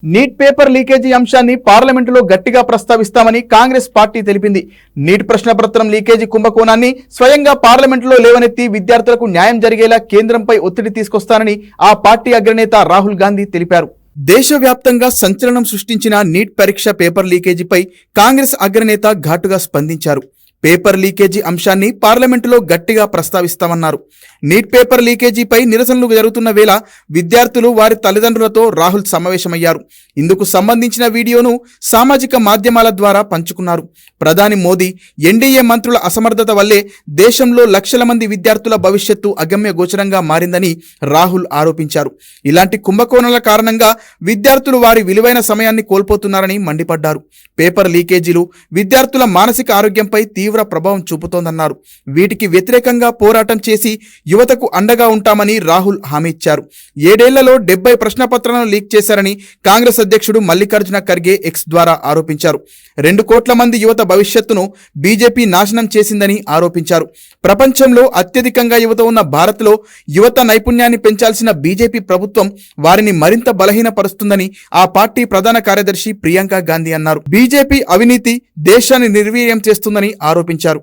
Neat paper leakage అంశాన్ని పార్లమెంటులో గట్టిగా ప్రస్తావిస్తామని కాంగ్రెస్ పార్టీ తెలిపింది. నీట్ ప్రశ్నపత్రం లీకేజీ కుంభకోణాన్ని స్వయంగా పార్లమెంటులో లేవనెత్తి విద్యార్థులకు న్యాయం జరిగేలా కేంద్రంపై ఒత్తిడి తీసుకొస్తానని ఆ పార్టీ అగ్రనేత రాహుల్ గాంధీ తెలిపారు. దేశవ్యాప్తంగా సంచలనం సృష్టించిన నీట్ పరీక్ష పేపర్ లీకేజీపై కాంగ్రెస్ అగ్రనేత ఘాటుగా స్పందించారు. పేపర్ లీకేజీ అంశాన్ని పార్లమెంటులో గట్టిగా ప్రస్తావిస్తామన్నారు. నీట్ పేపర్ లీకేజీపై నిరసనలు జరుగుతున్న వేళ విద్యార్థులు వారి తల్లిదండ్రులతో రాహుల్ సమావేశమయ్యారు. ఇందుకు సంబంధించిన వీడియోను సామాజిక మాధ్యమాల ద్వారా పంచుకున్నారు. ప్రధాని మోదీ, ఎన్డీఏ మంత్రుల అసమర్థత వల్లే దేశంలో లక్షల మంది విద్యార్థుల భవిష్యత్తు అగమ్య గోచరంగా మారిందని రాహుల్ ఆరోపించారు. ఇలాంటి కుంభకోణాల కారణంగా విద్యార్థులు వారి విలువైన సమయాన్ని కోల్పోతున్నారని మండిపడ్డారు. పేపర్ లీకేజీలు విద్యార్థుల మానసిక ఆరోగ్యంపై తీవ్ర ప్రభావం చూపుతోందన్నారు. వీటికి వ్యతిరేకంగా పోరాటం చేసి యువతకు అండగా ఉంటామని రాహుల్ హామీ ఇచ్చారు. 7 ఏళ్లలో 70 ప్రశ్నపత్రాలను లీక్ చేశారని కాంగ్రెస్ అధ్యక్షుడు మల్లికార్జున ఖర్గే ఎక్స్ ద్వారా ఆరోపించారు. 2 కోట్ల మంది యువత భవిష్యత్తును బీజేపీ నాశనం చేసిందని ఆరోపించారు. ప్రపంచంలో అత్యధికంగా యువత ఉన్న భారత్లో యువత నైపుణ్యాన్ని పెంచాల్సిన బీజేపీ ప్రభుత్వం వారిని మరింత బలహీనపరుస్తుందని ఆ పార్టీ ప్రధాన కార్యదర్శి ప్రియాంక గాంధీ అన్నారు. బీజేపీ అవినీతి దేశాన్ని నిర్వీర్యం చేస్తుందని ఆరోపించారు.